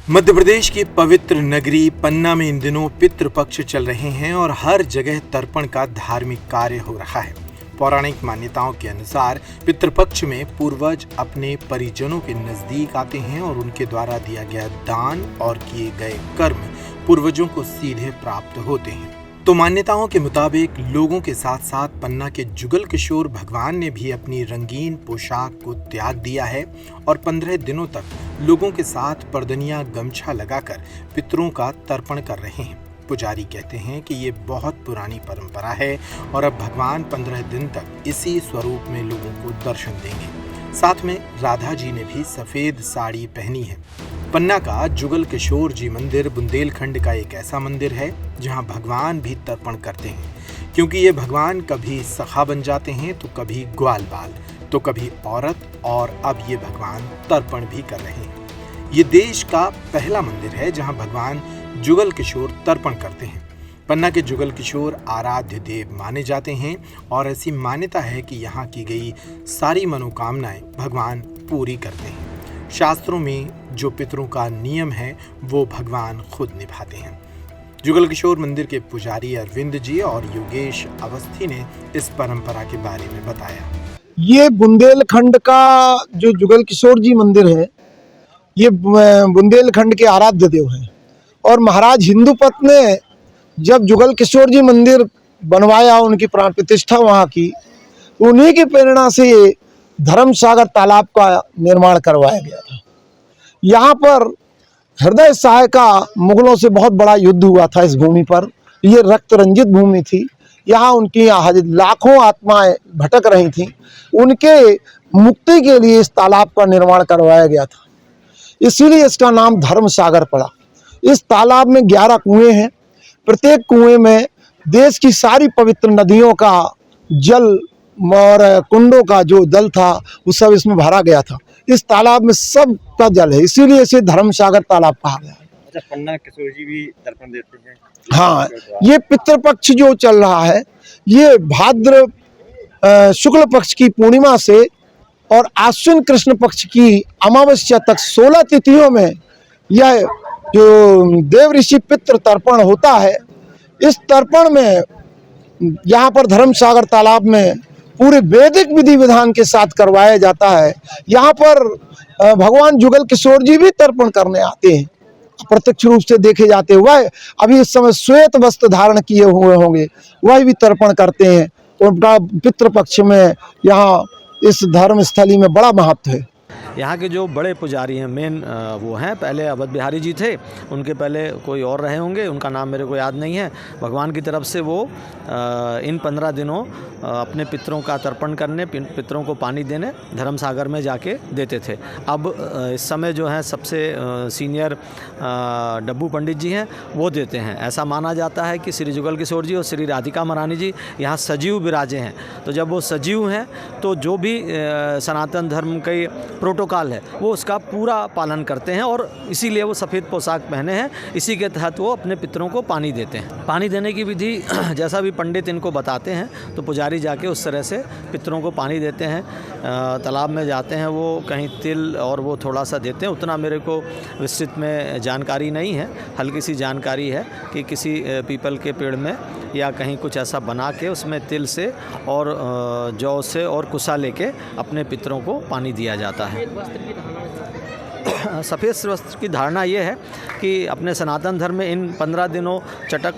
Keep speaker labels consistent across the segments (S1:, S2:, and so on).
S1: मध्य प्रदेश की पवित्र नगरी पन्ना में इन दिनों पितृपक्ष चल रहे हैं और हर जगह तर्पण का धार्मिक कार्य हो रहा है। पौराणिक मान्यताओं के अनुसार पितृपक्ष में पूर्वज अपने परिजनों के नजदीक आते हैं और उनके द्वारा दिया गया दान और किए गए कर्म पूर्वजों को सीधे प्राप्त होते हैं। तो मान्यताओं के मुताबिक लोगों के साथ साथ पन्ना के जुगल किशोर भगवान ने भी अपनी रंगीन पोशाक को त्याग दिया है और 15 दिनों तक लोगों के साथ पर्दनिया गमछा लगाकर पितरों का तर्पण कर रहे हैं। पुजारी कहते हैं कि ये बहुत पुरानी परंपरा है और अब भगवान 15 दिन तक इसी स्वरूप में लोगों को दर्शन देंगे। साथ में राधा जी ने भी सफेद साड़ी पहनी है। पन्ना का जुगल किशोर जी मंदिर बुंदेलखंड का एक ऐसा मंदिर है जहां भगवान भी तर्पण करते हैं, क्योंकि ये भगवान कभी सखा बन जाते हैं तो कभी ग्वाल बाल तो कभी औरत, और अब ये भगवान तर्पण भी कर रहे हैं। ये देश का पहला मंदिर है जहां भगवान जुगल किशोर तर्पण करते हैं। पन्ना के जुगल किशोर आराध्य देव माने जाते हैं और ऐसी मान्यता है कि यहाँ की गई सारी मनोकामनाएं भगवान पूरी करते हैं। शास्त्रों में जो पितरों का नियम है वो भगवान खुद निभाते हैं। जुगल किशोर मंदिर के पुजारी अरविंद जी और योगेश अवस्थी ने इस परंपरा के बारे में बताया।
S2: ये बुंदेलखंड का जो जुगल किशोर जी मंदिर है, ये बुंदेलखंड के आराध्य देव हैं और महाराज हिंदूपत ने जब जुगल किशोर जी मंदिर बनवाया, उनकी प्राण प्रतिष्ठा वहाँ की, तो उन्हीं की प्रेरणा से ये धर्मसागर तालाब का निर्माण करवाया गया था। यहाँ पर हृदय सहाय का मुगलों से बहुत बड़ा युद्ध हुआ था। इस भूमि पर ये रक्त रंजित भूमि थी। यहाँ उनकी लाखों आत्माएं भटक रही थीं। उनके मुक्ति के लिए इस तालाब का निर्माण करवाया गया था, इसीलिए इसका नाम धर्मसागर पड़ा। इस तालाब में 11 कुएं हैं। प्रत्येक कुएं में देश की सारी पवित्र नदियों का जल और कुंडों का जो जल था वो सब इसमें भरा गया था। इस तालाब में सब का जल है, इसीलिए इसे धर्मसागर तालाब कहा गया।
S3: अच्छा, पन्ना किशोर जी भी तर्पण देते हैं?
S2: हाँ, ये पितृपक्ष जो चल रहा है, ये भाद्र शुक्ल पक्ष की पूर्णिमा से और आश्विन कृष्ण पक्ष की अमावस्या तक 16 तिथियों में यह जो देव ऋषि पितृ तर्पण होता है। इस तर्पण में यहाँ पर धर्मसागर तालाब में पूरे वैदिक विधि विधान के साथ करवाया जाता है। यहाँ पर भगवान जुगल किशोर जी भी तर्पण करने आते हैं, प्रत्यक्ष रूप से देखे जाते हुए। अभी इस समय श्वेत वस्त्र धारण किए हुए होंगे, वह भी तर्पण करते हैं। उनका पितृपक्ष में यहाँ इस धर्म स्थली में बड़ा महत्व है।
S4: यहाँ के जो बड़े पुजारी हैं, मेन वो हैं, पहले अवध बिहारी जी थे, उनके पहले कोई और रहे होंगे, उनका नाम मेरे को याद नहीं है। भगवान की तरफ से वो इन 15 दिनों अपने पितरों का तर्पण करने, पितरों को पानी देने धर्मसागर में जाके देते थे। अब इस समय जो है सबसे सीनियर डब्बू पंडित जी हैं, वो देते हैं। ऐसा माना जाता है कि श्री जुगल किशोर जी और श्री राधिका महारानी जी यहाँ सजीव विराजे हैं। तो जब वो सजीव हैं तो जो भी सनातन धर्म के प्रोटोकॉल है वो उसका पूरा पालन करते हैं और इसीलिए वो सफ़ेद पोशाक पहने हैं। इसी के तहत वो अपने पितरों को पानी देते हैं। पानी देने की विधि जैसा भी पंडित इनको बताते हैं तो पुजारी जाके उस तरह से पितरों को पानी देते हैं। तालाब में जाते हैं, वो कहीं तिल और वो थोड़ा सा देते हैं। उतना मेरे को विस्तृत में जानकारी नहीं है, हल्की सी जानकारी है कि किसी पीपल के पेड़ में या कहीं कुछ ऐसा बना के उसमें तिल से और जौ से और कुसा लेके अपने पितरों को पानी दिया जाता है। सफ़ेद वस्त्र की धारणा ये है कि अपने सनातन धर्म में इन 15 दिनों चटक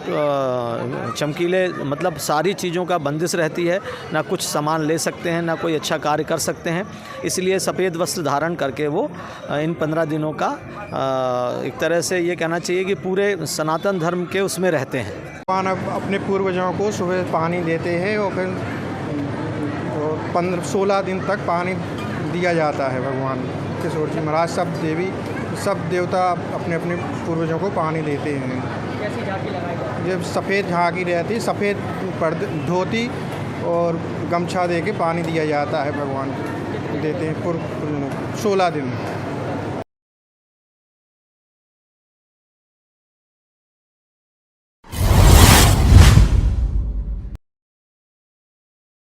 S4: चमकीले, मतलब सारी चीज़ों का बंदिश रहती है, ना कुछ सामान ले सकते हैं, ना कोई अच्छा कार्य कर सकते हैं। इसलिए सफ़ेद वस्त्र धारण करके वो इन 15 दिनों का एक तरह से ये कहना चाहिए कि पूरे सनातन धर्म के उसमें रहते हैं।
S5: भगवान अपने पूर्वजों को सुबह पानी देते हैं और फिर 16 दिन तक पानी दिया जाता है। भगवान किशोर जी महाराज सब देवता अपने अपने पूर्वजों को पानी देते हैं।
S6: कैसी झांकी लगाई जाती है?
S5: जब सफ़ेद झांकी रहती, सफ़ेद धोती और गमछा दे के पानी दिया जाता है। भगवान देते हैं 16 दिन।